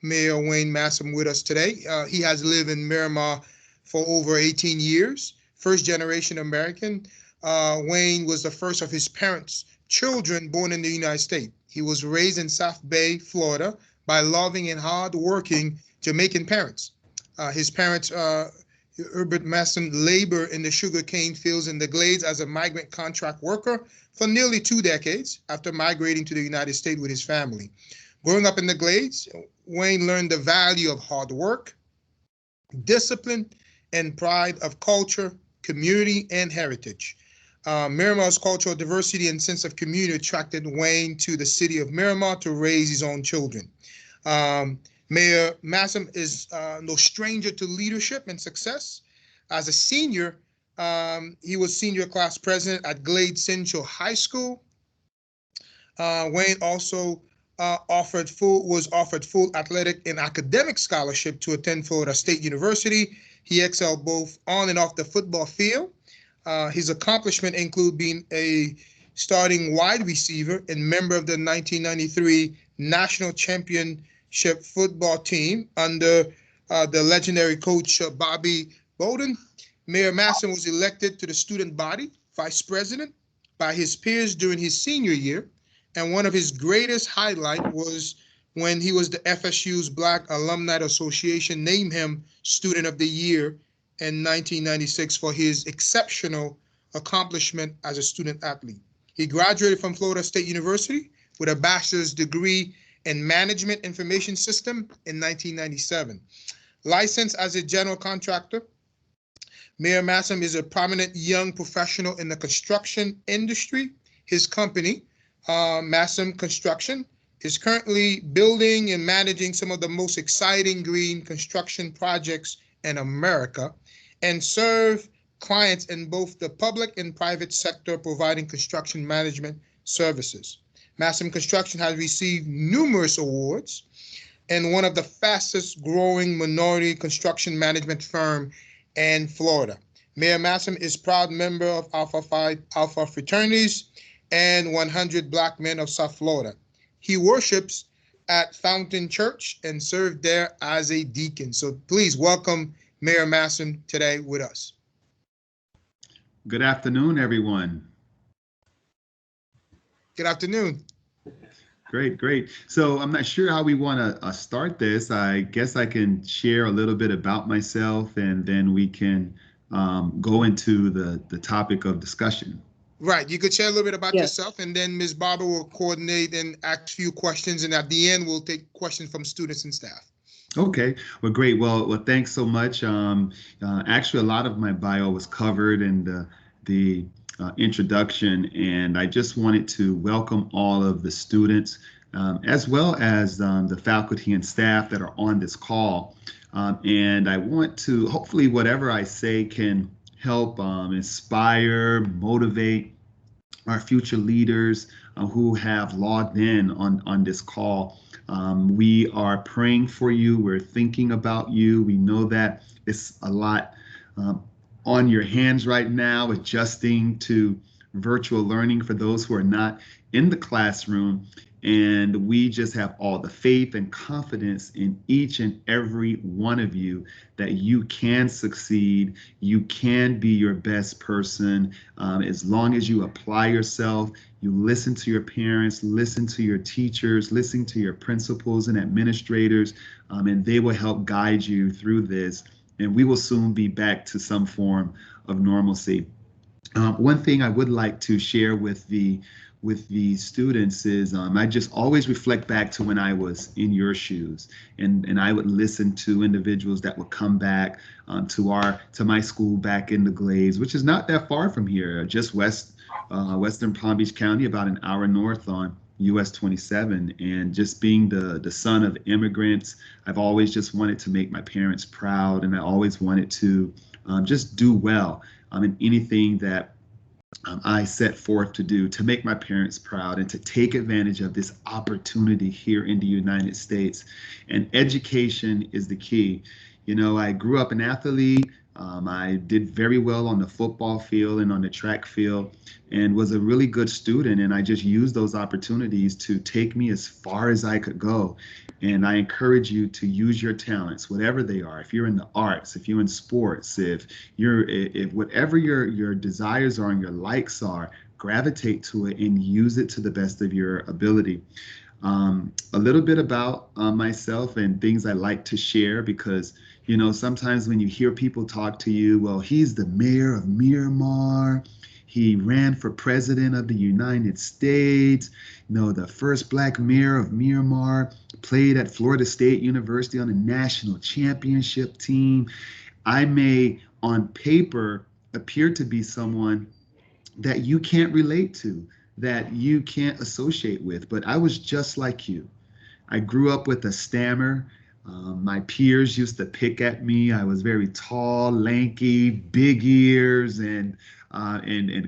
Mayor Wayne Messam with us today. He has lived in Miramar for over 18 years, first generation American. Wayne was the first of his parents' children born in the United States. He was raised in South Bay, Florida, by loving and hard-working Jamaican parents. His parents, Herbert Messam, labored in the sugarcane fields in the Glades as a migrant contract worker for nearly 2 decades after migrating to the United States with his family. Growing up in the Glades, Wayne learned the value of hard work, discipline, and pride of culture, community, and heritage. Miramar's cultural diversity and sense of community attracted Wayne to the city of Miramar to raise his own children. Mayor Messam is no stranger to leadership and success. As a senior, he was senior class president at Glade Central High School. Wayne also was offered full athletic and academic scholarship to attend Florida State University. He excelled both on and off the football field. His accomplishments include being a starting wide receiver and member of the 1993 National Championship football team under the legendary coach Bobby Bowden. Mayor Messam was elected to the student body vice president by his peers during his senior year. And one of his greatest highlights was when he was the FSU's Black Alumni Association named him Student of the Year in 1996 for his exceptional accomplishment as a student athlete. He graduated from Florida State University with a bachelor's degree in Management Information System in 1997. Licensed as a general contractor, Mayor Messam is a prominent young professional in the construction industry. His company, Messam Construction, is currently building and managing some of the most exciting green construction projects in America and serve clients in both the public and private sector providing construction management services. Messam Construction has received numerous awards and one of the fastest growing minority construction management firm in Florida. Mayor Messam is proud member of Alpha Phi Alpha fraternities and 100 Black Men of South Florida. He worships at Fountain Church and served there as a deacon. So please welcome Mayor Messam today with us. Good afternoon, everyone. Good afternoon. Great. So I'm not sure how we want to start this. I guess I can share a little bit about myself and then we can go into the topic of discussion. Right. You could share a little bit about yourself, and then Ms. Barber will coordinate and ask a few questions, and at the end, we'll take questions from students and staff. Okay. Well, great. Well, thanks so much. Actually, a lot of my bio was covered in the introduction, and I just wanted to welcome all of the students, as well as the faculty and staff that are on this call. And I want to, hopefully, whatever I say can help inspire, motivate our future leaders who have logged in on this call. We are praying for you. We're thinking about you. We know that it's a lot on your hands right now, adjusting to virtual learning for those who are not in the classroom. And we just have all the faith and confidence in each and every one of you that you can succeed. You can be your best person as long as you apply yourself. You listen to your parents, listen to your teachers, listen to your principals and administrators, and they will help guide you through this. And we will soon be back to some form of normalcy. One thing I would like to share with the students is I just always reflect back to when I was in your shoes, and I would listen to individuals that would come back to my school back in the Glades, which is not that far from here, just western Palm Beach County, about an hour north on US 27. And just being the son of immigrants, I've always just wanted to make my parents proud, and I always wanted to just do well in anything that I set forth to do, to make my parents proud and to take advantage of this opportunity here in the United States. And education is the key. You know, I grew up an athlete. I did very well on the football field and on the track field and was a really good student. And I just used those opportunities to take me as far as I could go. And I encourage you to use your talents, whatever they are. If you're in the arts, if you're in sports, if whatever your desires are and your likes are, gravitate to it and use it to the best of your ability. A little bit about myself and things I like to share because, sometimes when you hear people talk to you, well, he's the mayor of Miramar. He ran for president of the United States, the first black mayor of Miramar, played at Florida State University on a national championship team. I may, on paper, appear to be someone that you can't relate to, that you can't associate with, but I was just like you. I grew up with a stammer. My peers used to pick at me. I was very tall, lanky, big ears, and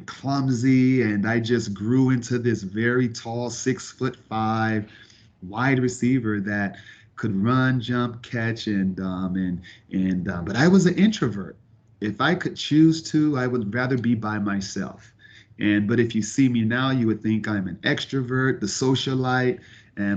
clumsy. And I just grew into this very tall, 6'5" wide receiver that could run, jump, catch, but I was an introvert. If I could choose to, I would rather be by myself. But if you see me now, you would think I'm an extrovert, the socialite,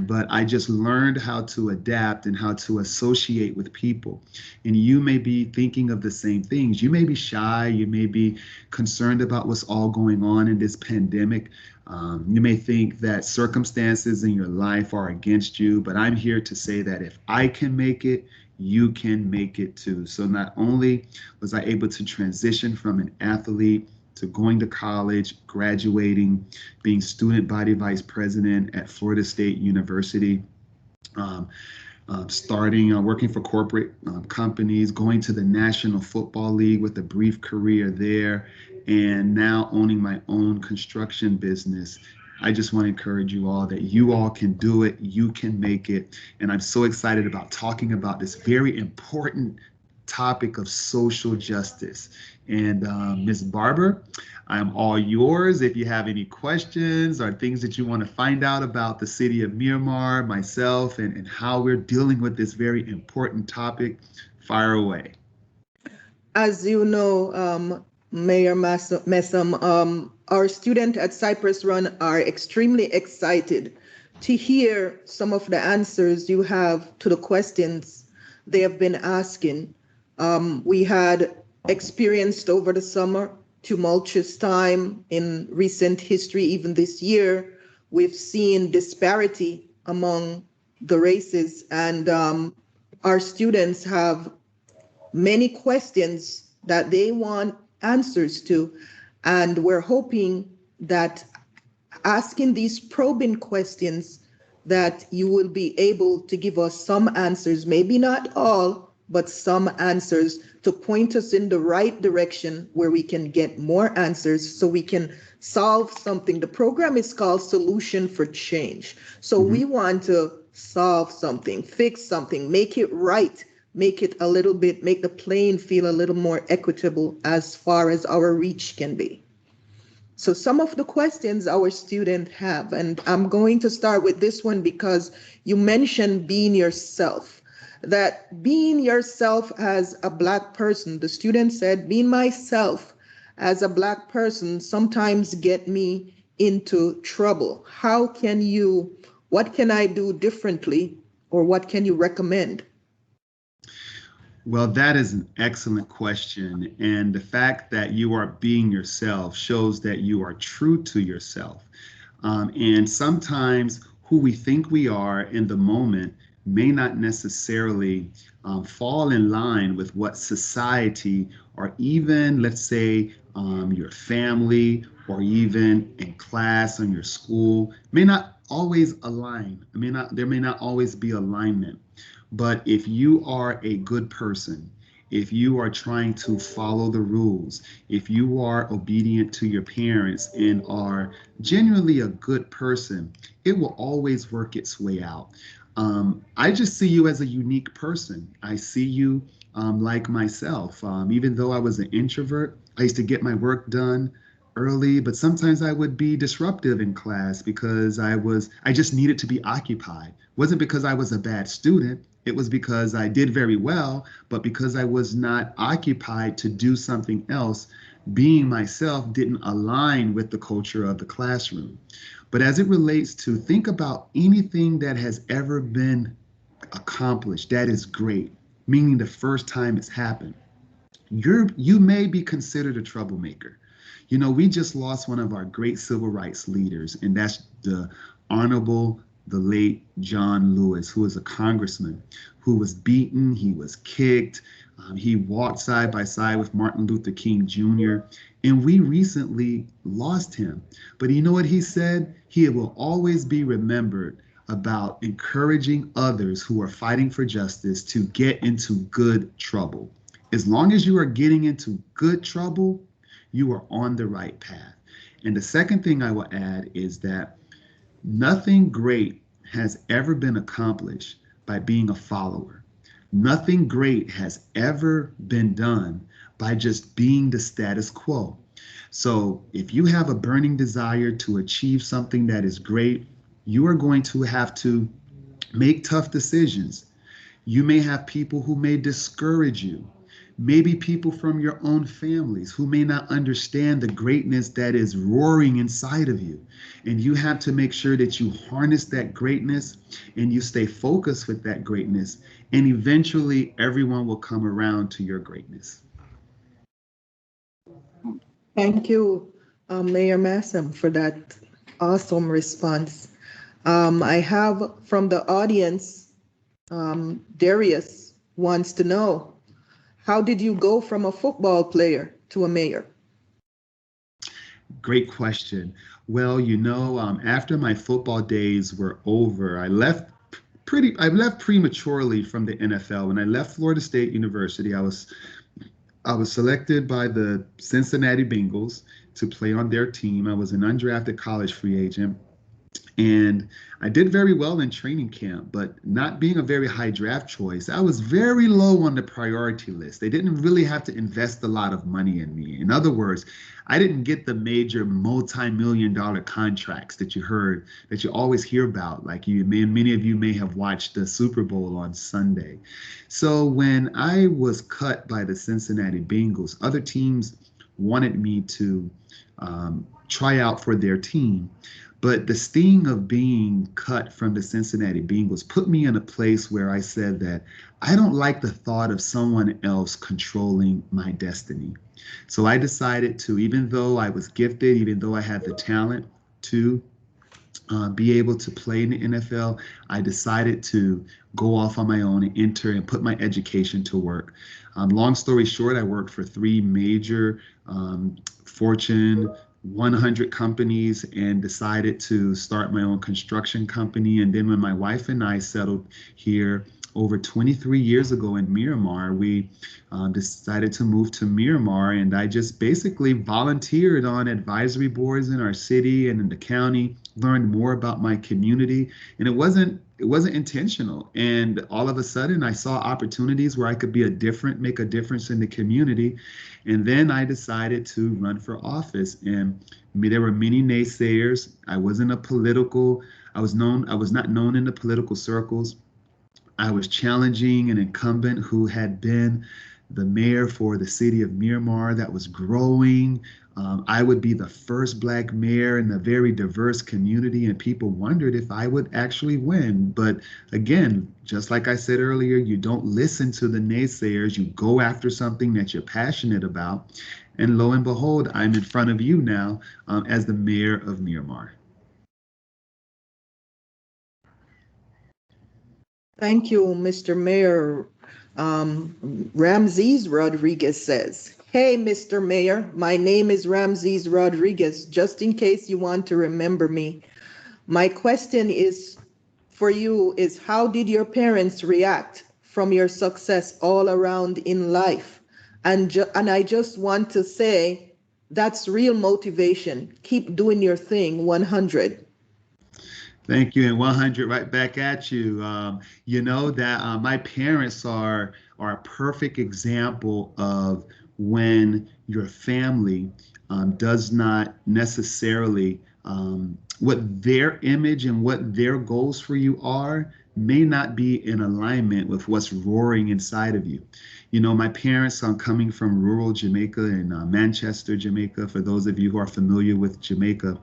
but I just learned how to adapt and how to associate with people. And you may be thinking of the same things. You may be shy. You may be concerned about what's all going on in this pandemic. You may think that circumstances in your life are against you, but I'm here to say that if I can make it, you can make it too. So not only was I able to transition from an athlete to going to college, graduating, being student body vice president at Florida State University, starting working for corporate companies, going to the National Football League with a brief career there, and now owning my own construction business. I just want to encourage you all that you all can do it, you can make it, and I'm so excited about talking about this very important topic of social justice. And Ms. Barber, I'm all yours. If you have any questions or things that you want to find out about the city of Miramar, myself, and how we're dealing with this very important topic, fire away. As you know, Mayor Messam, our students at Cypress Run are extremely excited to hear some of the answers you have to the questions they have been asking. We had experienced over the summer tumultuous time in recent history. Even this year, we've seen disparity among the races, and our students have many questions that they want answers to, and we're hoping that asking these probing questions that you will be able to give us some answers, maybe not all, but some answers to point us in the right direction where we can get more answers so we can solve something. The program is called SolutionsForChange. So we want to solve something, fix something, make it right, make it a little bit, make the playing field a little more equitable as far as our reach can be. So some of the questions our students have, and I'm going to start with this one because you mentioned being yourself. That being yourself as a Black person, the student said, being myself as a Black person sometimes get me into trouble. What can I do differently, or what can you recommend? Well, that is an excellent question. And the fact that you are being yourself shows that you are true to yourself. And sometimes who we think we are in the moment may not necessarily fall in line with what society, or even, let's say, your family, or even in class or your school, may not always align. There may not always be alignment. But if you are a good person, if you are trying to follow the rules, if you are obedient to your parents and are genuinely a good person, it will always work its way out. I just see you as a unique person. I see you like myself. Even though I was an introvert, I used to get my work done early, but sometimes I would be disruptive in class because I just needed to be occupied. Wasn't because I was a bad student. It was because I did very well, but because I was not occupied to do something else, being myself didn't align with the culture of the classroom. But as it relates to think about anything that has ever been accomplished, that is great, meaning the first time it's happened. You may be considered a troublemaker. You know, we just lost one of our great civil rights leaders, and that's the Honorable, the late John Lewis, who was a congressman who was beaten, he was kicked, he walked side by side with Martin Luther King Jr., and we recently lost him. But you know what he said? He will always be remembered about encouraging others who are fighting for justice to get into good trouble. As long as you are getting into good trouble, you are on the right path. And the second thing I will add is that nothing great has ever been accomplished by being a follower. Nothing great has ever been done by just being the status quo. So if you have a burning desire to achieve something that is great, you are going to have to make tough decisions. You may have people who may discourage you, maybe people from your own families who may not understand the greatness that is roaring inside of you. And you have to make sure that you harness that greatness and you stay focused with that greatness. And eventually, everyone will come around to your greatness. Thank you, Mayor Messam, for that awesome response. I have from the audience, Darius wants to know, how did you go from a football player to a mayor? Great question. Well, you know, after my football days were over, I left prematurely from the NFL. When I left Florida State University, I was selected by the Cincinnati Bengals to play on their team. I was an undrafted college free agent. And I did very well in training camp, but not being a very high draft choice, I was very low on the priority list. They didn't really have to invest a lot of money in me. In other words, I didn't get the major multi-million dollar contracts that that you always hear about. Like many of you may have watched the Super Bowl on Sunday. So when I was cut by the Cincinnati Bengals, other teams wanted me to try out for their team. But the sting of being cut from the Cincinnati Bengals put me in a place where I said that I don't like the thought of someone else controlling my destiny. So I decided to, even though I was gifted, even though I had the talent to be able to play in the NFL, I decided to go off on my own and enter and put my education to work. Long story short, I worked for three major Fortune 100 companies and decided to start my own construction company. And then when my wife and I settled here over 23 years ago in Miramar, we decided to move to Miramar, and I just basically volunteered on advisory boards in our city and in the county, learned more about my community, and it wasn't intentional. And all of a sudden I saw opportunities where I could make a difference in the community. And then I decided to run for office, and there were many naysayers. I was not known in the political circles. I was challenging an incumbent who had been the mayor for the city of Miramar that was growing. I would be the first Black mayor in a very diverse community, and people wondered if I would actually win. But again, just like I said earlier, you don't listen to the naysayers. You go after something that you're passionate about. And lo and behold, I'm in front of you now as the mayor of Miramar. Thank you, Mr. Mayor. Ramses Rodriguez says, "Hey, Mr. Mayor, my name is Ramses Rodriguez, just in case you want to remember me. My question is for you is, how did your parents react from your success all around in life? And I just want to say, that's real motivation. Keep doing your thing, 100. Thank you, and 100 right back at you. You know that my parents are a perfect example of when your family does not necessarily what their image and what their goals for you are may not be in alignment with what's roaring inside of you. You know, my parents, coming from rural Jamaica in Manchester, Jamaica, for those of you who are familiar with Jamaica,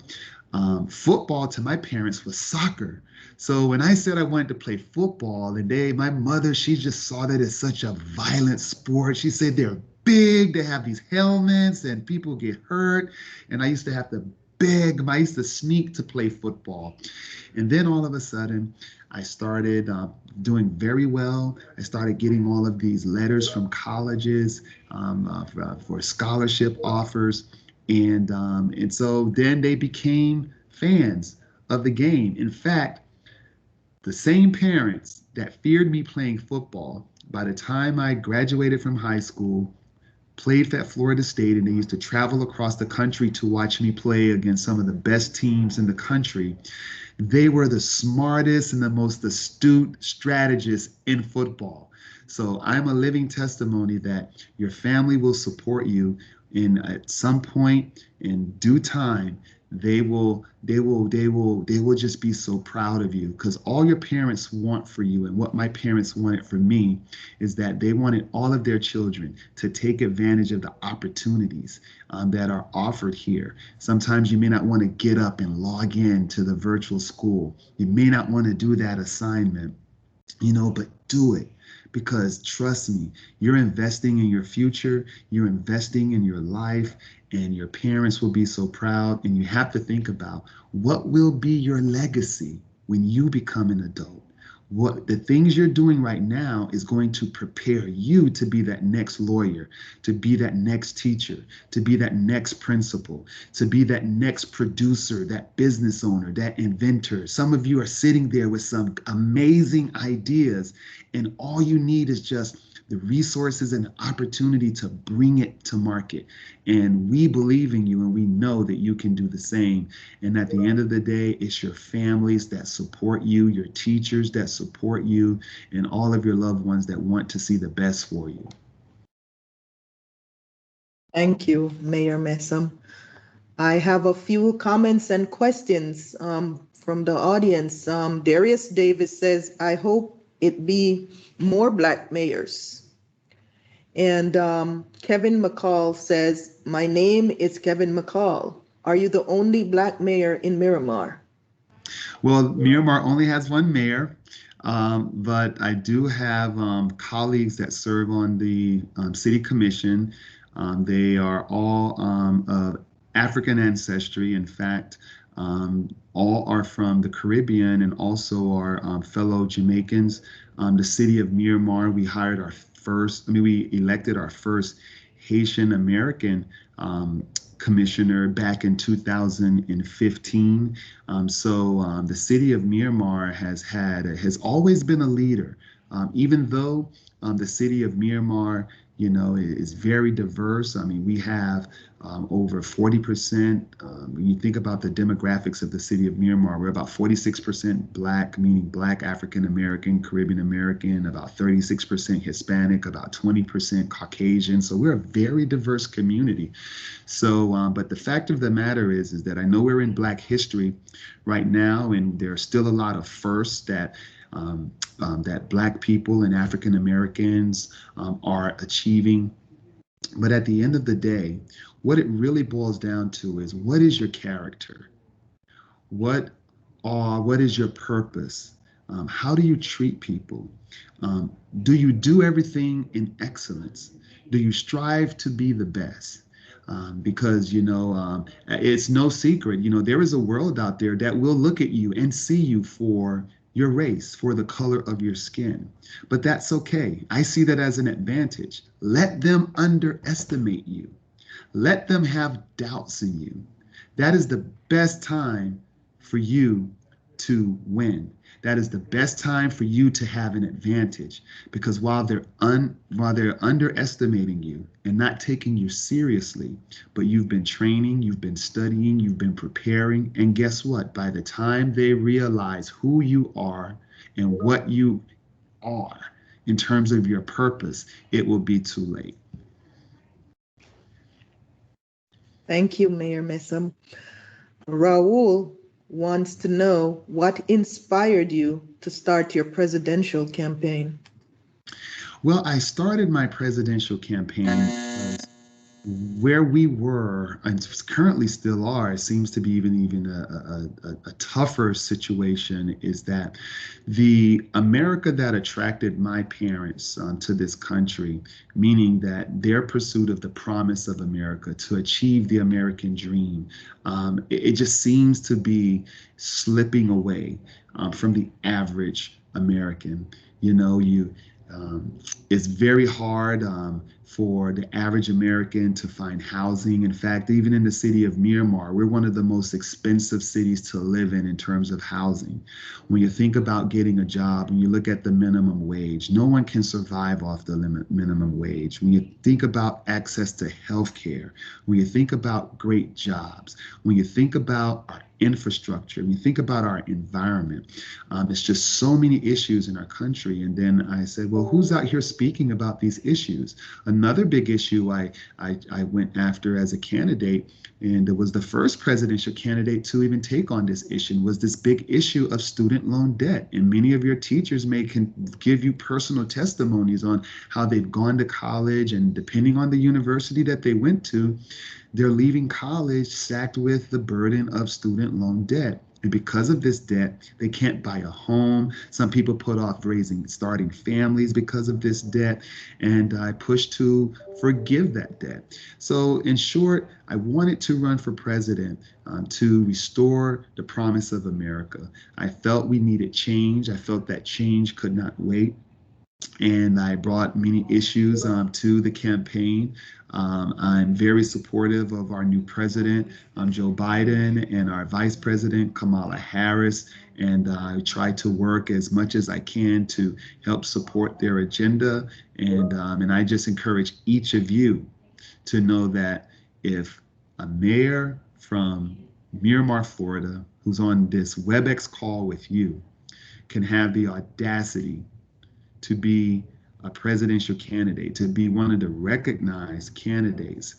football to my parents was soccer. So when I said I wanted to play football, and my mother, she just saw that as such a violent sport. She said they're big, they have these helmets, and people get hurt. And I used to have to beg, I used to sneak to play football. And then all of a sudden, I started doing very well. I started getting all of these letters from colleges for scholarship offers. And so then they became fans of the game. In fact, the same parents that feared me playing football, by the time I graduated from high school, played at Florida State, and they used to travel across the country to watch me play against some of the best teams in the country. They were the smartest and the most astute strategists in football. So I'm a living testimony that your family will support you, and at some point in due time, they will just be so proud of you, because all your parents want for you, and what my parents wanted for me, is that they wanted all of their children to take advantage of the opportunities that are offered here. Sometimes you may not want to get up and log in to the virtual school. You may not want to do that assignment, but do it. Because trust me, you're investing in your future, you're investing in your life, and your parents will be so proud. And you have to think about, what will be your legacy when you become an adult? What the things you're doing right now is going to prepare you to be that next lawyer, to be that next teacher, to be that next principal, to be that next producer, that business owner, that inventor. Some of you are sitting there with some amazing ideas, and all you need is just the resources and the opportunity to bring it to market. And we believe in you, and we know that you can do the same. And at the end of the day, it's your families that support you, your teachers that support you, and all of your loved ones that want to see the best for you. Thank you, Mayor Messam. I have a few comments and questions from the audience. Darius Davis says, I hope it be more Black mayors. And Kevin McCall says, my name is Kevin McCall. Are you the only Black mayor in Miramar? Well, Miramar only has one mayor, but I do have colleagues that serve on the city commission. They are all of African ancestry. In fact, all are from the Caribbean and also are fellow Jamaicans. The city of Miramar, we elected our first Haitian American commissioner back in 2015. So the city of Miramar has always been a leader, even though the city of Miramar, is very diverse. I mean, we have over 40%. When you think about the demographics of the city of Miramar, we're about 46% Black, meaning Black African American, Caribbean American, about 36% Hispanic, about 20% Caucasian. So we're a very diverse community. So, but the fact of the matter is that I know we're in Black history right now, and there are still a lot of firsts that Black people and African Americans are achieving. But at the end of the day, what it really boils down to is, what is your character? What is your purpose? How do you treat people? Do you do everything in excellence? Do you strive to be the best? Because it's no secret, there is a world out there that will look at you and see you for your race, for the color of your skin. But that's okay. I see that as an advantage. Let them underestimate you. Let them have doubts in you. That is the best time for you to win. That is the best time for you to have an advantage, because while they're underestimating you and not taking you seriously, but you've been training, you've been studying, you've been preparing, and guess what? By the time they realize who you are and what you are in terms of your purpose, it will be too late. Thank you, Mayor Messam. Raul wants to know what inspired you to start your presidential campaign. Well, I started my presidential campaign because where we were and currently still are, it seems to be even a tougher situation, is that the America that attracted my parents to this country, meaning that their pursuit of the promise of America to achieve the American dream, it just seems to be slipping away from the average American. You know, it's very hard for the average American to find housing. In fact, even in the city of Miramar, we're one of the most expensive cities to live in terms of housing. When you think about getting a job, when you look at the minimum wage, no one can survive off the minimum wage. When you think about access to health care, when you think about great jobs, when you think about our infrastructure, when you think about our environment, it's just so many issues in our country. And then I said, well, who's out here speaking about these issues? Another big issue I went after as a candidate, and it was the first presidential candidate to even take on this issue, was this big issue of student loan debt. And many of your teachers can give you personal testimonies on how they've gone to college, and depending on the university that they went to, they're leaving college sacked with the burden of student loan debt. And because of this debt, they can't buy a home. Some people put off starting families because of this debt. And I pushed to forgive that debt. So in short, I wanted to run for president to restore the promise of America. I felt we needed change. I felt that change could not wait. And I brought many issues to the campaign. I'm very supportive of our new president, Joe Biden, and our vice president, Kamala Harris. And I try to work as much as I can to help support their agenda. And I just encourage each of you to know that if a mayor from Miramar, Florida, who's on this WebEx call with you, can have the audacity to be a presidential candidate, to be one of the recognized candidates,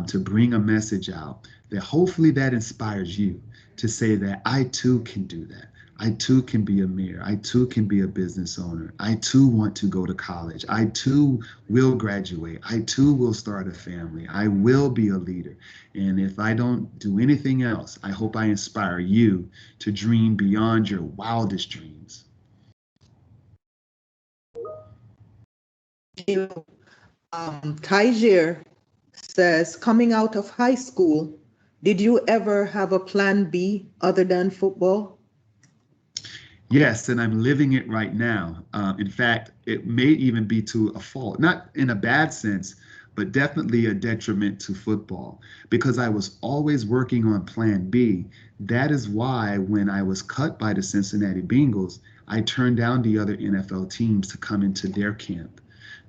to bring a message out, that hopefully that inspires you to say that I too can do that. I too can be a mayor. I too can be a business owner. I too want to go to college. I too will graduate. I too will start a family. I will be a leader. And if I don't do anything else, I hope I inspire you to dream beyond your wildest dreams. Tajir says, coming out of high school, did you ever have a plan B other than football? Yes, and I'm living it right now. In fact, it may even be to a fault, not in a bad sense, but definitely a detriment to football, because I was always working on plan B. That is why when I was cut by the Cincinnati Bengals, I turned down the other NFL teams to come into their camp,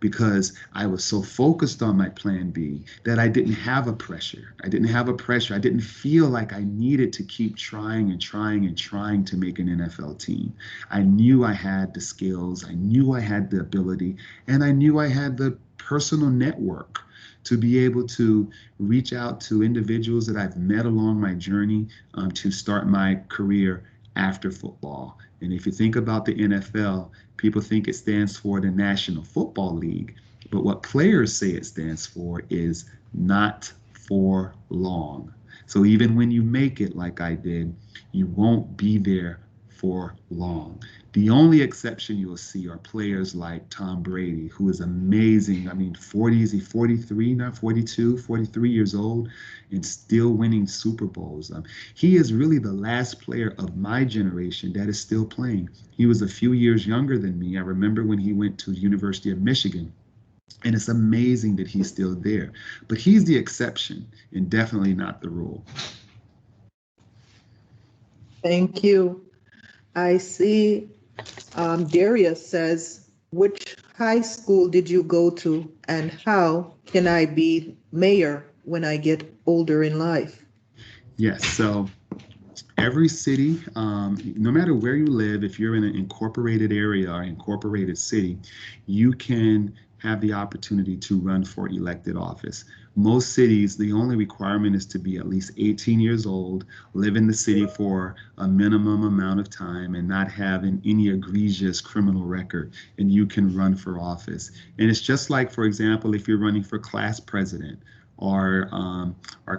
because I was so focused on my plan B that I didn't have a pressure. I didn't feel like I needed to keep trying and trying and trying to make an NFL team. I knew I had the skills, I knew I had the ability, and I knew I had the personal network to be able to reach out to individuals that I've met along my journey to start my career after football. And if you think about the NFL, people think it stands for the National Football League, but what players say it stands for is not for long. So even when you make it like I did, you won't be there for long. The only exception you'll see are players like Tom Brady, who is amazing. I mean, is he 43 now, 42, 43 years old, and still winning Super Bowls. He is really the last player of my generation that is still playing. He was a few years younger than me. I remember when he went to the University of Michigan. And it's amazing that he's still there. But he's the exception and definitely not the rule. Thank you. I see Darius says, which high school did you go to, and how can I be mayor when I get older in life? Yes, so every city, no matter where you live, if you're in an incorporated area or incorporated city, you can have the opportunity to run for elected office. Most cities, the only requirement is to be at least 18 years old, live in the city for a minimum amount of time, and not have any egregious criminal record, and you can run for office. And it's just like, for example, if you're running for class president, or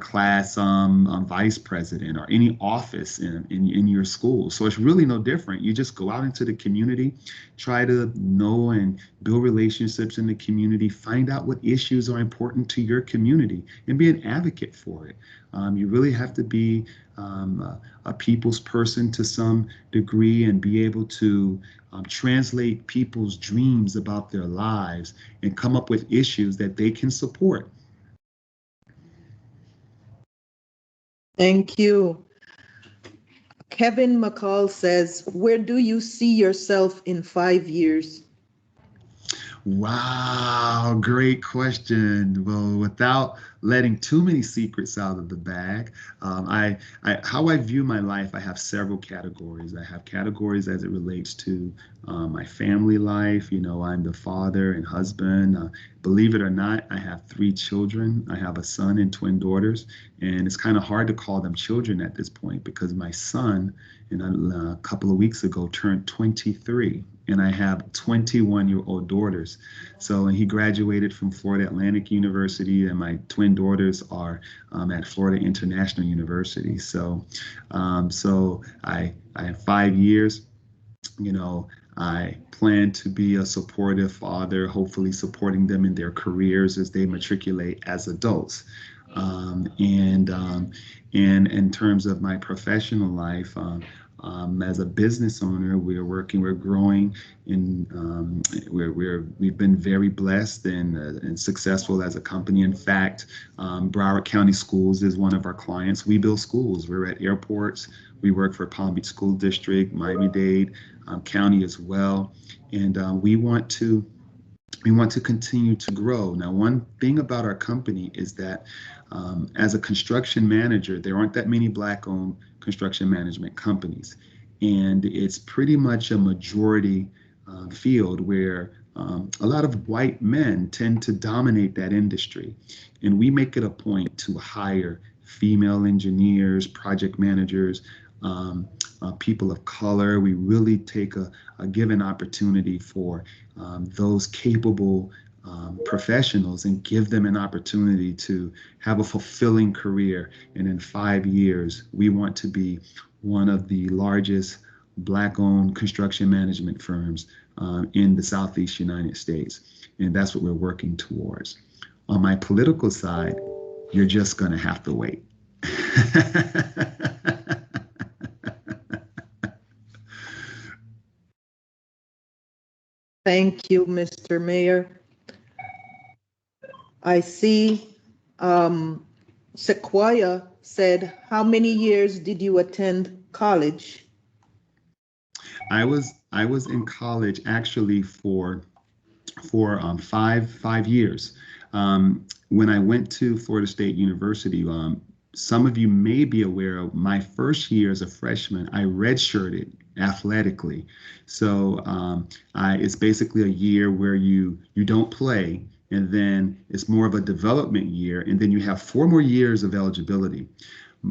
class vice president, or any office in your school. So it's really no different. You just go out into the community, try to know and build relationships in the community, find out what issues are important to your community, and be an advocate for it. You really have to be a people's person to some degree, and be able to translate people's dreams about their lives and come up with issues that they can support. Thank you. Kevin McCall says, where do you see yourself in 5 years? Wow, great question. Well, without letting too many secrets out of the bag, how I view my life, I have several categories. I have categories as it relates to my family life. You know, I'm the father and husband. Believe it or not, I have 3 children. I have a son and twin daughters, and it's kind of hard to call them children at this point because my son, a couple of weeks ago, turned 23. And I have 21-year-old daughters. So, and he graduated from Florida Atlantic University, and my twin daughters are at Florida International University. So, I have 5 years. You know, I plan to be a supportive father, hopefully supporting them in their careers as they matriculate as adults. And in terms of my professional life, as a business owner, we're growing, and we've been very blessed and successful as a company. In fact, Broward County Schools is one of our clients. We build schools. We're at airports. We work for Palm Beach School District, Miami-Dade County as well, and we want to continue to grow. Now, one thing about our company is that as a construction manager, there aren't that many Black-owned construction management companies. And it's pretty much a majority field where a lot of white men tend to dominate that industry. And we make it a point to hire female engineers, project managers, people of color. We really take a given opportunity for those capable professionals and give them an opportunity to have a fulfilling career. And in 5 years, we want to be one of the largest Black-owned construction management firms in the Southeast United States. And that's what we're working towards. On my political side, you're just going to have to wait. Thank you, Mr. Mayor. I see Sequoia said, how many years did you attend college? I was in college actually for 5 years. When I went to Florida State University, some of you may be aware of my first year as a freshman, I redshirted athletically. So it's basically a year where you don't play, and then it's more of a development year, and then you have 4 more years of eligibility.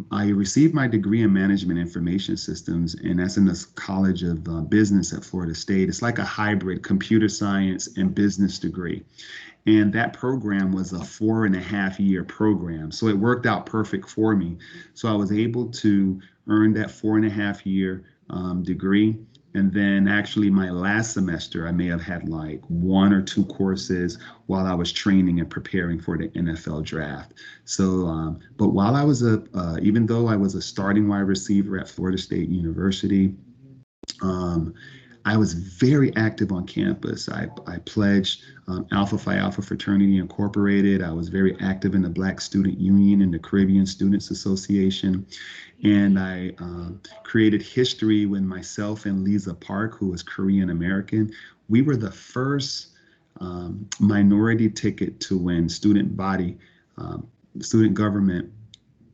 I received my degree in management information systems, and that's in the College of Business at Florida State. It's like a hybrid computer science and business degree. And that program was a 4.5-year program. So it worked out perfect for me. So I was able to earn that 4.5-year degree. And then actually my last semester, I may have had like 1 or 2 courses while I was training and preparing for the NFL draft. So, but while I was even though I was a starting wide receiver at Florida State University, I was very active on campus. I pledged Alpha Phi Alpha Fraternity Incorporated. I was very active in the Black Student Union and the Caribbean Students Association. And I created history when myself and Lisa Park, who was Korean American, we were the first minority ticket to win student body, student government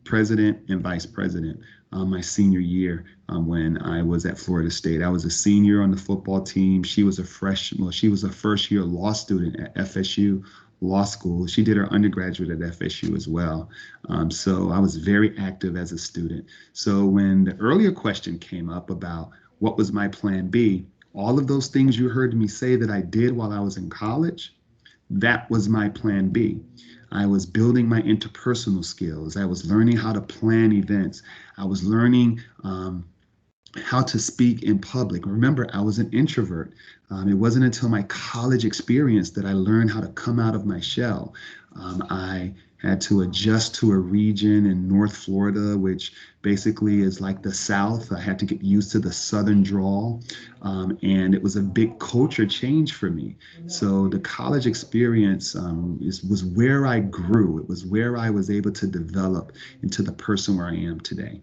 president and vice president my senior year when I was at Florida State. I was a senior on the football team. She was a freshman. Well, she was a first-year law student at FSU Law School. She did her undergraduate at FSU as well. So I was very active as a student. So when the earlier question came up about what was my plan B, all of those things you heard me say that I did while I was in college, that was my plan B. I was building my interpersonal skills. I was learning how to plan events. I was learning how to speak in public. Remember, I was an introvert. It wasn't until my college experience that I learned how to come out of my shell. I had to adjust to a region in North Florida, which basically is like the South. I had to get used to the Southern drawl, and it was a big culture change for me. So the college experience was where I grew. It was where I was able to develop into the person where I am today.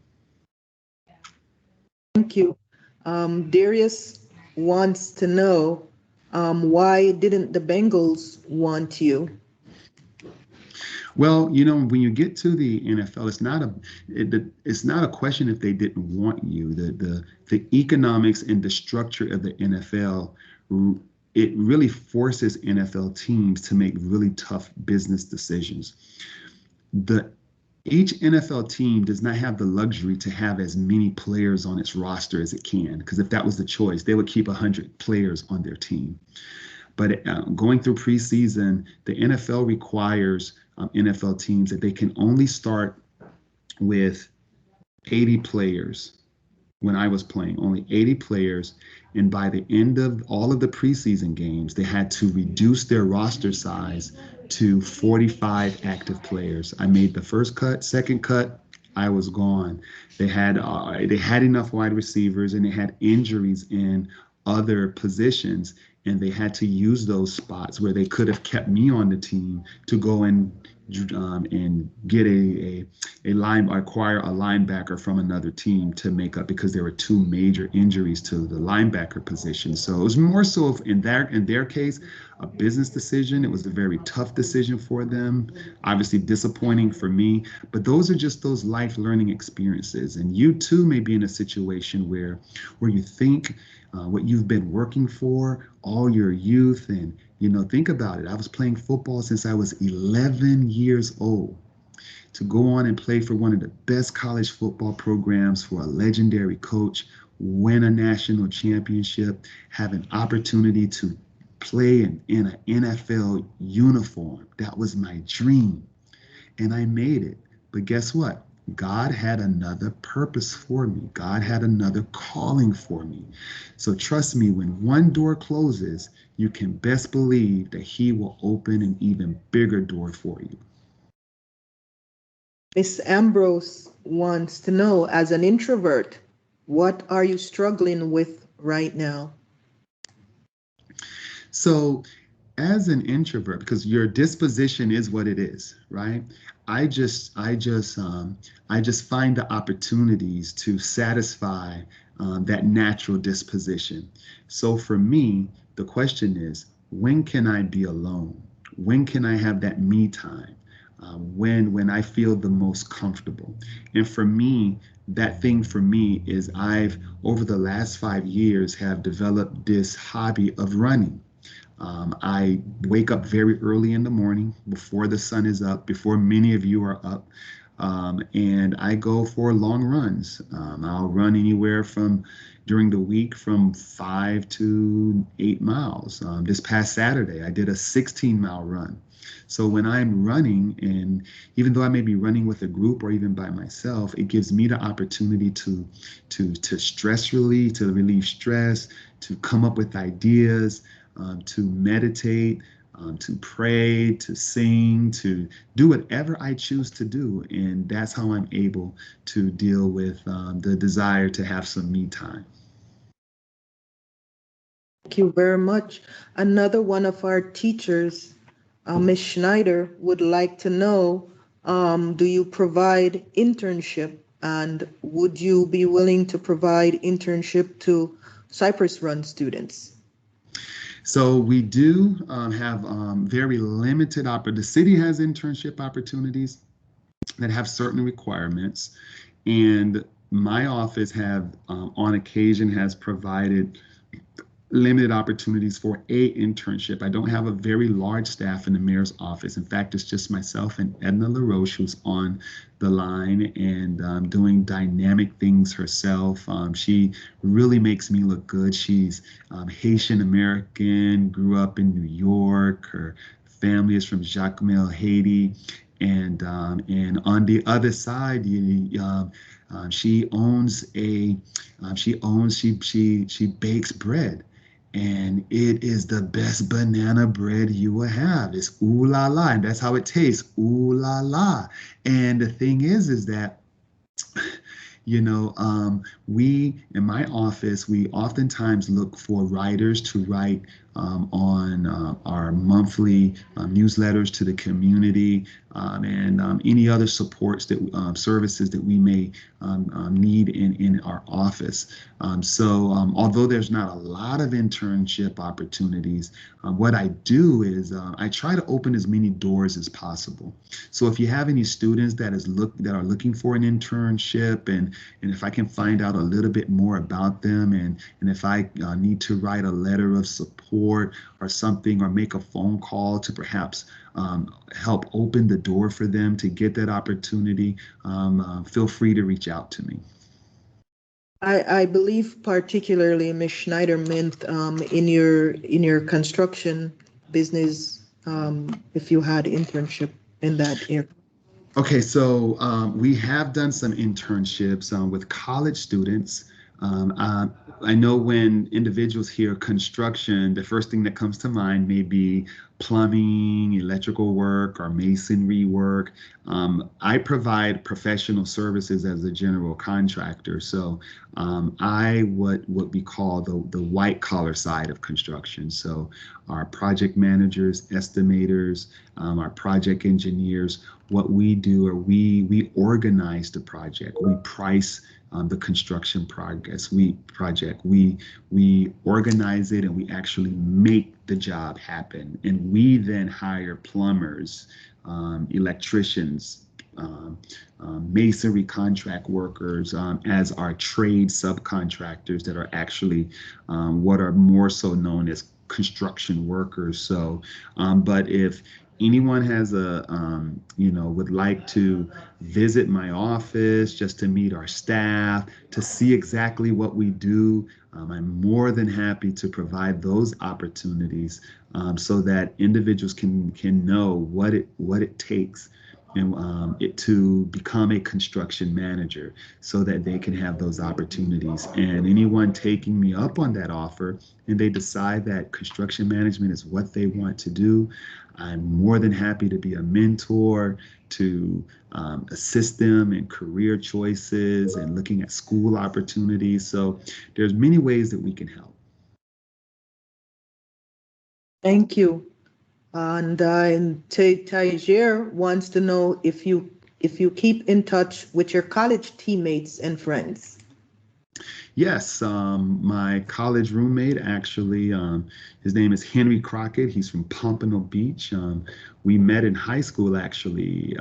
Thank you. Darius wants to know why didn't the Bengals want you? Well, you know, when you get to the NFL, it's not a question if they didn't want you. The economics and the structure of the NFL, it really forces NFL teams to make really tough business decisions. Each NFL team does not have the luxury to have as many players on its roster as it can, because if that was the choice, they would keep 100 players on their team. But going through preseason, the NFL requires NFL teams that they can only start with 80 players. When I was playing, only 80 players. And by the end of all of the preseason games, they had to reduce their roster size to 45 active players. I made the first cut, second cut, I was gone. They had enough wide receivers, and they had injuries in other positions, and they had to use those spots where they could have kept me on the team to go and get acquire a linebacker from another team to make up, because there were two major injuries to the linebacker position. So it was more so in their case, a business decision. It was a very tough decision for them, obviously disappointing for me, but those are just those life learning experiences. And you too may be in a situation where you think what you've been working for all your youth, and think about it. I was playing football since I was 11 years old. To go on and play for one of the best college football programs, for a legendary coach, win a national championship, have an opportunity to play in an NFL uniform. That was my dream. And I made it. But guess what? God had another purpose for me. God had another calling for me. So trust me, when one door closes, you can best believe that He will open an even bigger door for you. Miss Ambrose wants to know, as an introvert, what are you struggling with right now? So as an introvert, because your disposition is what it is, right? I just find the opportunities to satisfy that natural disposition. So for me, the question is, when can I be alone? When can I have that me time? When I feel the most comfortable. And for me, that thing for me is I've, over the last 5 years, have developed this hobby of running. I wake up very early in the morning, before the sun is up, before many of you are up, and I go for long runs. I'll run anywhere from, during the week, from 5 to 8 miles. This past Saturday, I did a 16-mile run. So when I'm running, and even though I may be running with a group or even by myself, it gives me the opportunity to stress relieve, to relieve stress, to come up with ideas, to meditate, to pray, to sing, to do whatever I choose to do. And that's how I'm able to deal with the desire to have some me time. Thank you very much. Another one of our teachers, Ms. Schneider, would like to know, do you provide internship, and would you be willing to provide internship to Cypress Run students? So we do have very limited the city has internship opportunities that have certain requirements. And my office have on occasion has provided limited opportunities for a internship. I don't have a very large staff in the mayor's office. In fact, it's just myself and Edna LaRoche who's on the line and doing dynamic things herself. She really makes me look good. She's Haitian American, grew up in New York. Her family is from Jacmel, Haiti. And on the other side, she owns she bakes bread, and it is the best banana bread you will have. It's ooh la la, and that's how it tastes, ooh la la. And the thing is that we in my office, we oftentimes look for writers to write on our monthly newsletters to the community and any other supports that services that we may need in our office. So although there's not a lot of internship opportunities, what I do is I try to open as many doors as possible. So if you have any students that are looking for an internship, and if I can find out a little bit more about them, and if I need to write a letter of support or something, or make a phone call to perhaps help open the door for them to get that opportunity, feel free to reach out to me. I believe particularly Ms. Schneider-Mint, in your construction business, if you had internship in that area. Okay, so we have done some internships with college students. I know when individuals hear construction, the first thing that comes to mind may be plumbing, electrical work, or masonry work. I provide professional services as a general contractor, so I what we call the white collar side of construction. So our project managers, estimators, our project engineers, what we do are we organize the project, we price the construction project. We organize it, and we actually make the job happen. And we then hire plumbers, electricians, masonry contract workers as our trade subcontractors that are actually what are more so known as construction workers. So, but if anyone has would like to visit my office just to meet our staff, to see exactly what we do, I'm more than happy to provide those opportunities so that individuals can know what it takes and to become a construction manager, so that they can have those opportunities. And anyone taking me up on that offer and they decide that construction management is what they want to do, I'm more than happy to be a mentor, to assist them in career choices and looking at school opportunities. So there's many ways that we can help. Thank you. And Tajer wants to know if you keep in touch with your college teammates and friends. Yes, my college roommate, actually, his name is Henry Crockett. He's from Pompano Beach. We met in high school, actually,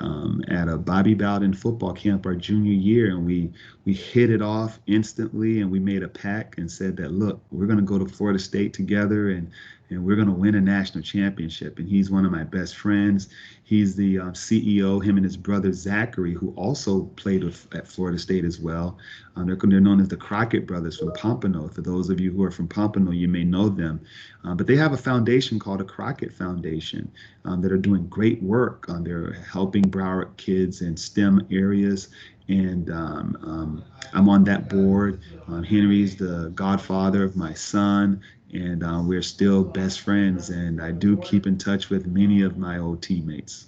at a Bobby Bowden football camp our junior year, and we hit it off instantly, and we made a pact and said that, look, we're going to go to Florida State together, and we're going to win a national championship. And he's one of my best friends. He's the CEO, him and his brother Zachary, who also played at Florida State as well. They're known as the Crockett brothers from Pompano. For those of you who are from Pompano, you may know them. But they have a foundation called the Crockett Foundation that are doing great work. They're helping Broward kids in STEM areas. And I'm on that board. Henry's the godfather of my son, and we're still best friends. And I do keep in touch with many of my old teammates.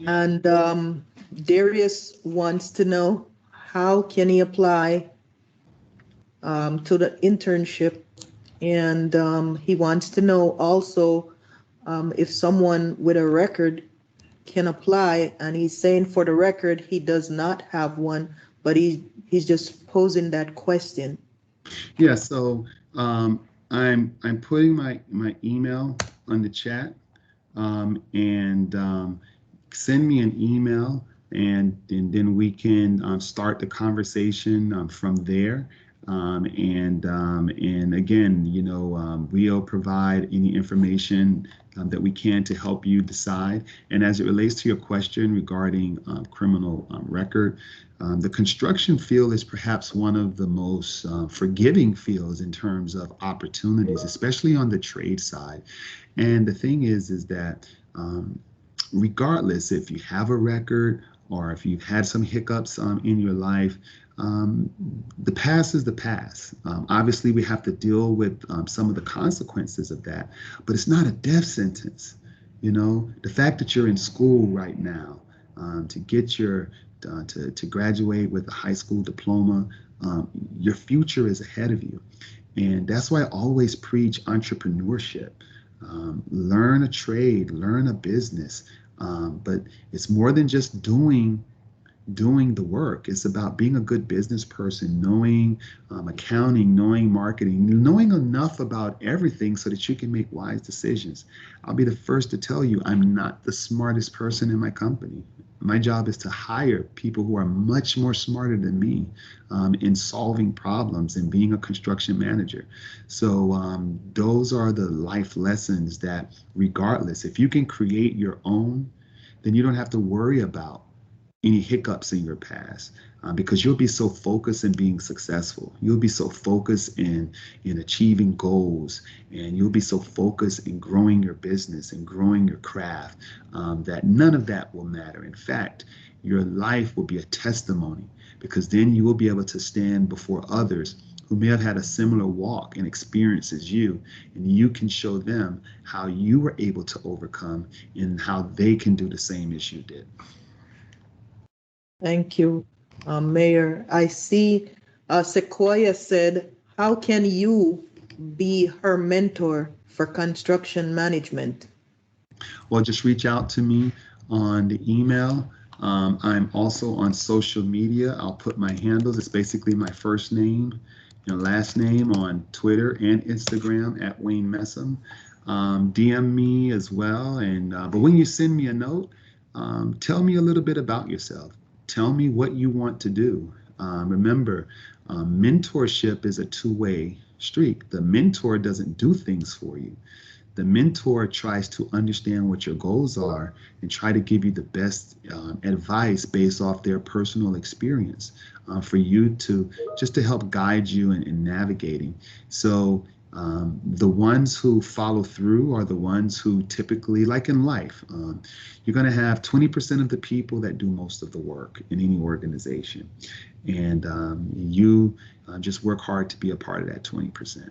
And Darius wants to know, how can he apply to the internship? And he wants to know also if someone with a record can apply. And he's saying, for the record, he does not have one, but he's just posing that question. Yeah, so I'm putting my email on the chat, and send me an email and then we can start the conversation from there. And again, we'll provide any information that we can to help you decide. And as it relates to your question regarding criminal record, the construction field is perhaps one of the most forgiving fields in terms of opportunities, especially on the trade side. And the thing is that regardless if you have a record or if you've had some hiccups in your life, the past is the past. Obviously, we have to deal with some of the consequences of that, but it's not a death sentence. The fact that you're in school right now to get your to graduate with a high school diploma, your future is ahead of you. And that's why I always preach entrepreneurship. Learn a trade, learn a business. But it's more than just doing the work. It's about being a good business person, knowing accounting, knowing marketing, knowing enough about everything so that you can make wise decisions. I'll be the first to tell you, I'm not the smartest person in my company. My job is to hire people who are much more smarter than me in solving problems and being a construction manager. So those are the life lessons that, regardless, if you can create your own, then you don't have to worry about any hiccups in your past because you'll be so focused in being successful. You'll be so focused in achieving goals, and you'll be so focused in growing your business and growing your craft that none of that will matter. In fact, your life will be a testimony because then you will be able to stand before others who may have had a similar walk and experience as you, and you can show them how you were able to overcome and how they can do the same as you did. Thank you, Mayor. I see Sequoia said, how can you be her mentor for construction management? Well, just reach out to me on the email. I'm also on social media. I'll put my handles. It's basically my first name, last name on Twitter and Instagram at Wayne Messam. DM me as well. And but when you send me a note, tell me a little bit about yourself. Tell me what you want to do. Remember, mentorship is a two-way street. The mentor doesn't do things for you. The mentor tries to understand what your goals are and try to give you the best advice based off their personal experience for you to just to help guide you in navigating. So the ones who follow through are the ones who typically, like in life, you're going to have 20% of the people that do most of the work in any organization. And you just work hard to be a part of that 20%.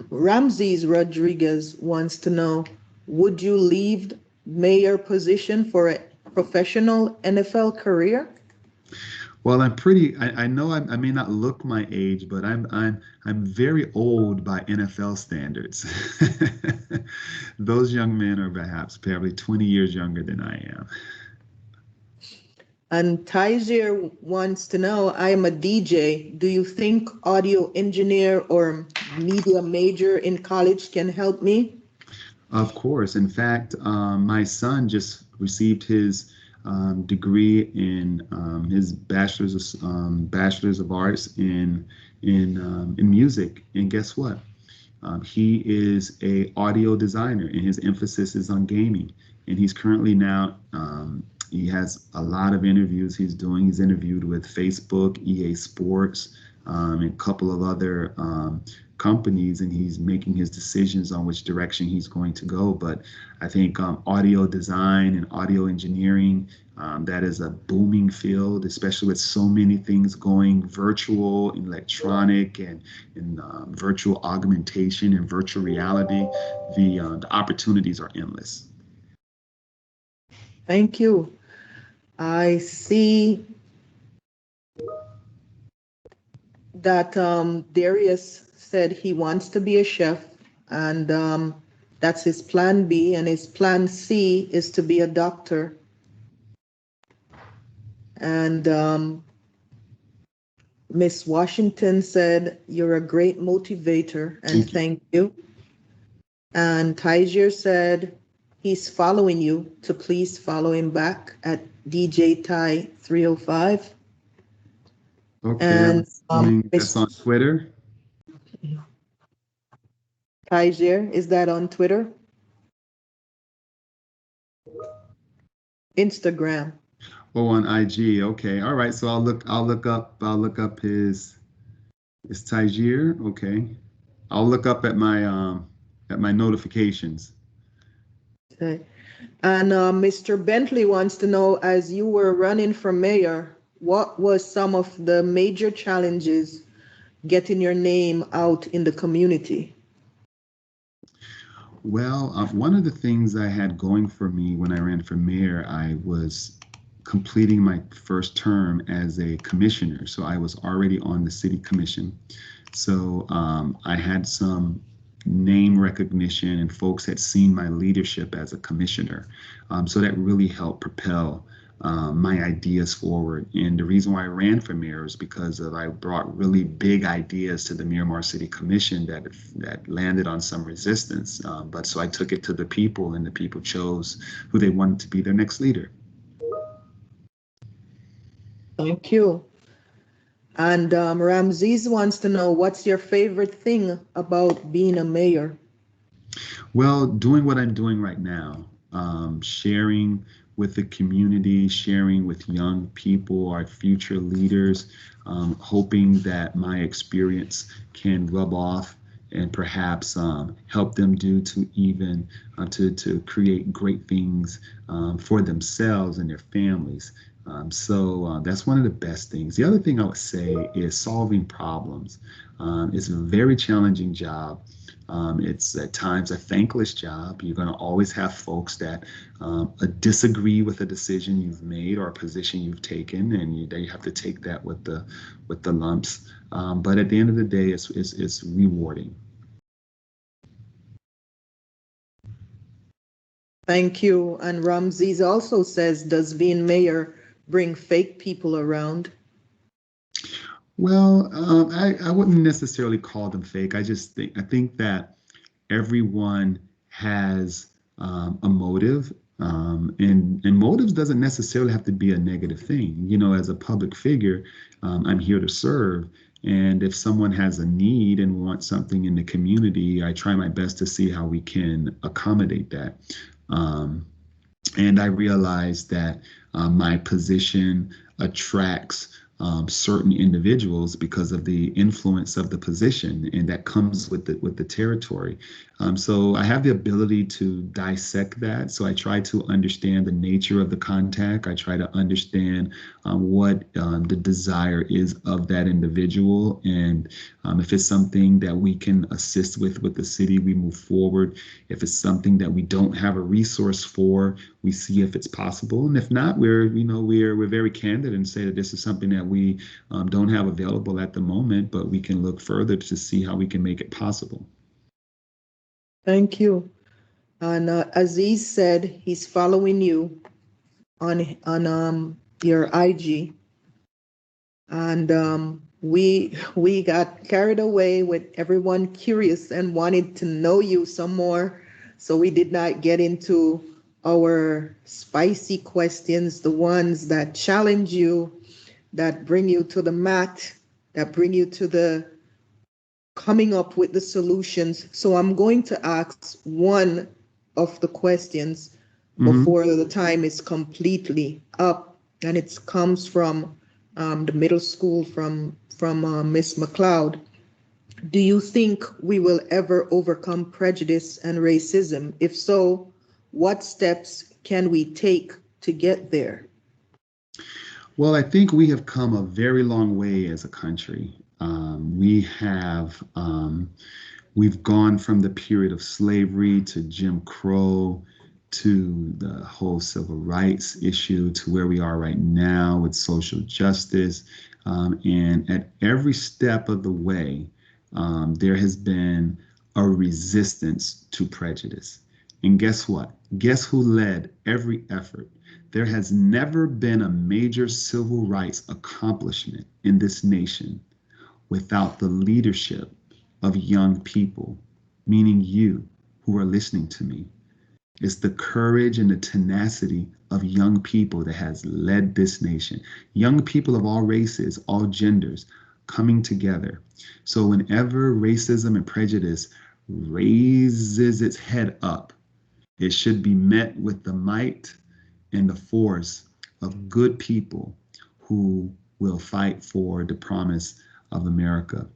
Ramses Rodriguez wants to know, would you leave mayor position for a professional NFL career? Well, I know I may not look my age, but I'm very old by NFL standards. Those young men are perhaps probably 20 years younger than I am. And Tyzer wants to know, I am a DJ. Do you think audio engineer or media major in college can help me? Of course. In fact, my son just received his degree in his bachelor's of arts in music. And guess what? He is a audio designer, and his emphasis is on gaming. And he's currently now he has a lot of interviews he's doing. He's interviewed with Facebook, EA Sports, and a couple of other companies, and he's making his decisions on which direction he's going to go. But I think audio design and audio engineering, that is a booming field, especially with so many things going virtual, electronic, and virtual augmentation and virtual reality. The opportunities are endless. Thank you. I see that Darius said he wants to be a chef, and that's his plan B, and his plan C is to be a doctor. And Miss Washington said, you're a great motivator, and thank you. And Tyger said, he's following you to please follow him back at DJ Ty 305. Okay, I'm And assuming that's on Mr. Twitter. Kaiser, is that on Twitter? Instagram. Oh, on IG. Okay, all right. So I'll look up his Tajir. Okay, I'll look up at my notifications. Okay. And Mr. Bentley wants to know, as you were running for mayor, what was some of the major challenges getting your name out in the community? Well, one of the things I had going for me when I ran for mayor, I was completing my first term as a commissioner. So I was already on the city commission. So I had some name recognition and folks had seen my leadership as a commissioner. So that really helped propel my ideas forward. And the reason why I ran for mayor is because I brought really big ideas to the Miramar City Commission that landed on some resistance. But so I took it to the people, and the people chose who they wanted to be their next leader. Thank you. And Ramses wants to know, what's your favorite thing about being a mayor? Well, doing what I'm doing right now, sharing with the community, sharing with young people, our future leaders, hoping that my experience can rub off and perhaps help them to create great things for themselves and their families. So that's one of the best things. The other thing I would say is solving problems. It's a very challenging job. It's at times a thankless job. You're going to always have folks that disagree with a decision you've made or a position you've taken, and you have to take that with the lumps. But at the end of the day, it's rewarding. Thank you. And Ramses also says, does being mayor bring fake people around? Well, I wouldn't necessarily call them fake. I think that everyone has a motive, and motives doesn't necessarily have to be a negative thing. You know, as a public figure, I'm here to serve. And if someone has a need and wants something in the community, I try my best to see how we can accommodate that. And I realize that my position attracts certain individuals because of the influence of the position, and that comes with the territory. So I have the ability to dissect that. So I try to understand the nature of the contact. I try to understand what the desire is of that individual, and if it's something that we can assist with the city, we move forward. If it's something that we don't have a resource for, we see if it's possible, and if not, we're very candid and say that this is something that we don't have available at the moment, but we can look further to see how we can make it possible. Thank you. And Aziz said he's following you on your IG, and we got carried away with everyone curious and wanted to know you some more, so we did not get into our spicy questions, the ones that challenge you, that bring you to the mat, that bring you to the coming up with the solutions. So I'm going to ask one of the questions before the time is completely up, and it comes from the middle school from Miss McLeod. Do you think we will ever overcome prejudice and racism? If so, what steps can we take to get there? Well, I think we have come a very long way as a country. We've gone from the period of slavery to Jim Crow to the whole civil rights issue to where we are right now with social justice. And at every step of the way, there has been a resistance to prejudice. And guess what? Guess who led every effort? There has never been a major civil rights accomplishment in this nation without the leadership of young people, meaning you who are listening to me. It's the courage and the tenacity of young people that has led this nation. Young people of all races, all genders, coming together. So whenever racism and prejudice raises its head up, it should be met with the might and the force of good people who will fight for the promise of America.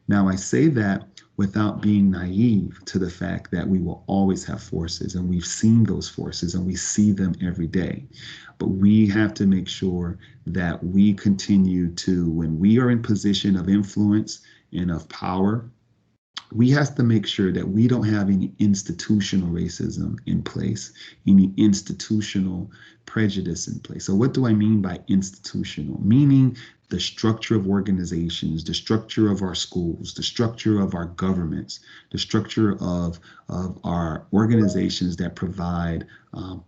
Now, I say that without being naive to the fact that we will always have forces, and we've seen those forces and we see them every day. But we have to make sure that we continue to, when we are in position of influence and of power, we have to make sure that we don't have any institutional racism in place, any institutional prejudice in place. So what do I mean by institutional? Meaning the structure of organizations, the structure of our schools, the structure of our governments, the structure of our organizations that provide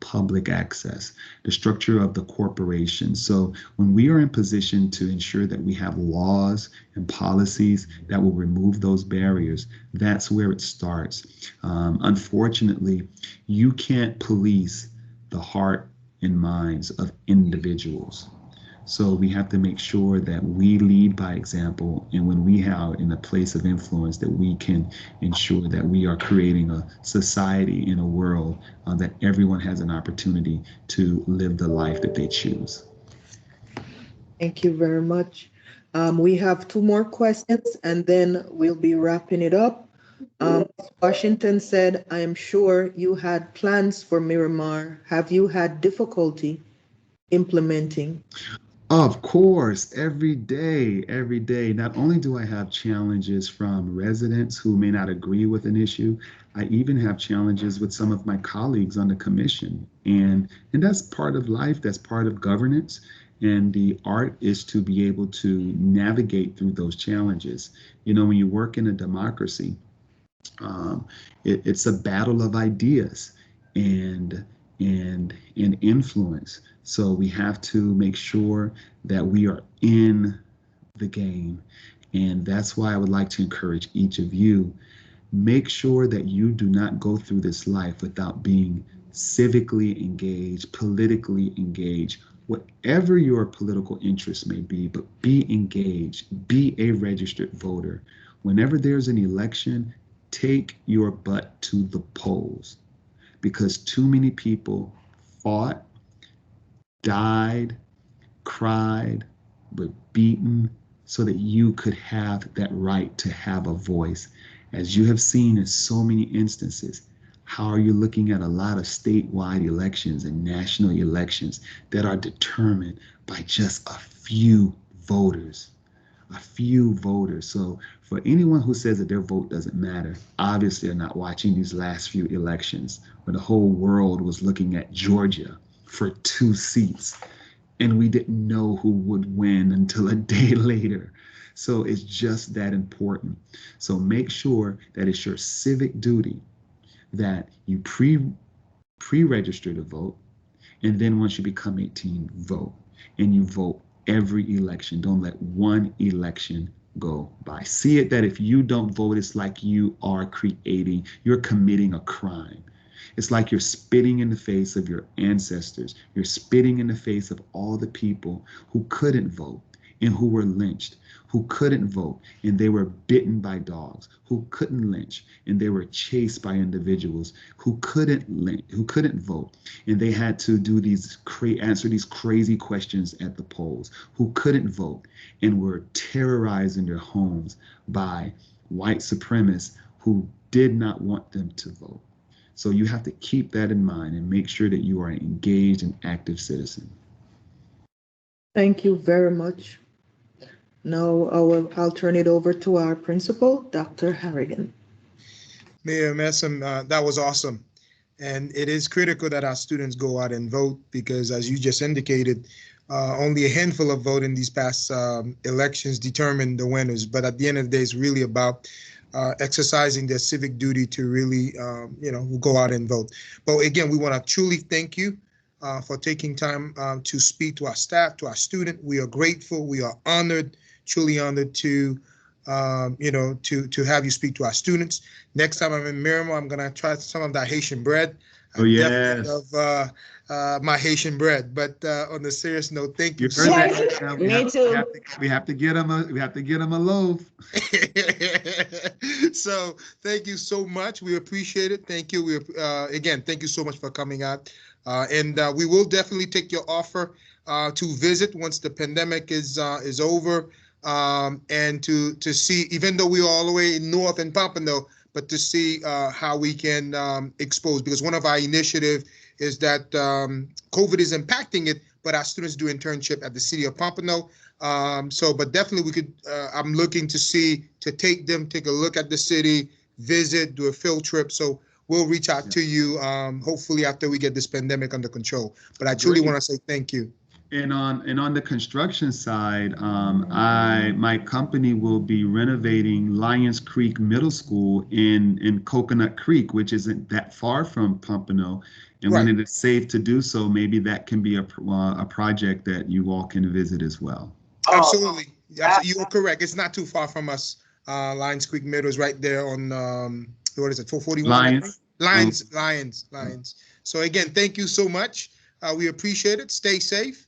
public access, the structure of the corporations. So when we are in position to ensure that we have laws and policies that will remove those barriers, that's where it starts. Unfortunately, you can't police the heart and minds of individuals. So we have to make sure that we lead by example, and when we are in a place of influence, that we can ensure that we are creating a society in a world that everyone has an opportunity to live the life that they choose. Thank you very much. We have two more questions and then we'll be wrapping it up. Washington said, I am sure you had plans for Miramar. Have you had difficulty implementing? Of course, every day, every day. Not only do I have challenges from residents who may not agree with an issue, I even have challenges with some of my colleagues on the commission. And that's part of life, that's part of governance. And the art is to be able to navigate through those challenges. You know, when you work in a democracy, it's a battle of ideas and and influence. So we have to make sure that we are in the game. And that's why I would like to encourage each of you, make sure that you do not go through this life without being civically engaged, politically engaged, whatever your political interests may be, but be engaged, be a registered voter. Whenever there's an election, take your butt to the polls, because too many people fought, died, cried, were beaten so that you could have that right to have a voice. As you have seen in so many instances, how are you looking at a lot of statewide elections and national elections that are determined by just a few voters? A few voters. So for anyone who says that their vote doesn't matter, obviously they're not watching these last few elections where the whole world was looking at Georgia for 2 seats and we didn't know who would win until a day later. So it's just that important. So make sure that it's your civic duty that you pre-register to vote, and then once you become 18, vote. And you vote every election. Don't let one election go by. See it that if you don't vote, it's like you're committing a crime. It's like you're spitting in the face of your ancestors. You're spitting in the face of all the people who couldn't vote and who were lynched, who couldn't vote and they were bitten by dogs, who couldn't lynch and they were chased by individuals who couldn't vote and they had to do answer these crazy questions at the polls, who couldn't vote and were terrorized in their homes by white supremacists who did not want them to vote. So you have to keep that in mind and make sure that you are an engaged and active citizen. Thank you very much. Now I'll turn it over to our principal, Dr. Harrigan. Mayor Messam, that was awesome. And it is critical that our students go out and vote because, as you just indicated, only a handful of vote in these past elections determine the winners. But at the end of the day, it's really about exercising their civic duty to really, go out and vote. But again, we want to truly thank you for taking time to speak to our staff, to our student. We are grateful. We are honored, truly honored to have you speak to our students. Next time I'm in Miramar, I'm going to try some of that Haitian bread. Oh, yes. Of my Haitian bread. But on a serious note, thank you You so heard much. that? Me too. We have to get them a loaf. So thank you so much. We appreciate it. Thank you. We again, thank you so much for coming out. And we will definitely take your offer to visit once the pandemic is over, and to see, even though we are all the way north in Pompano, but to see how we can expose, because one of our initiative is that COVID is impacting it, but our students do internship at the city of Pompano. But definitely we could, I'm looking to take a look at the city, visit, do a field trip. So we'll reach out to you, hopefully after we get this pandemic under control. But I truly want to say thank you. And on the construction side, my company will be renovating Lions Creek Middle School in Coconut Creek, which isn't that far from Pompano. And when it is safe to do so, maybe that can be a project that you all can visit as well. Absolutely. You are correct. It's not too far from us. Lions Creek Middle is right there on, what is it, 441? Lions. So again, thank you so much. We appreciate it. Stay safe.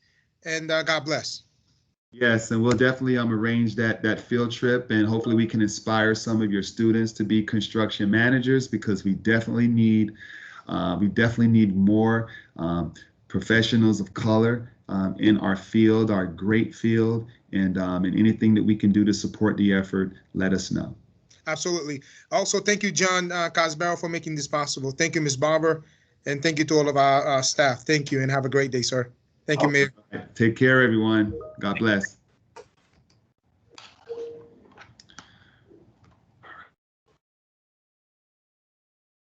And God bless. Yes, and we'll definitely arrange that field trip, and hopefully we can inspire some of your students to be construction managers, because we definitely need more professionals of color in our field, our great field, and anything that we can do to support the effort, let us know. Absolutely. Also, thank you, John Cosbarrow, for making this possible. Thank you, Ms. Barber, and thank you to all of our staff. Thank you, and have a great day, sir. Thank you, Mayor. Take care, everyone. God bless.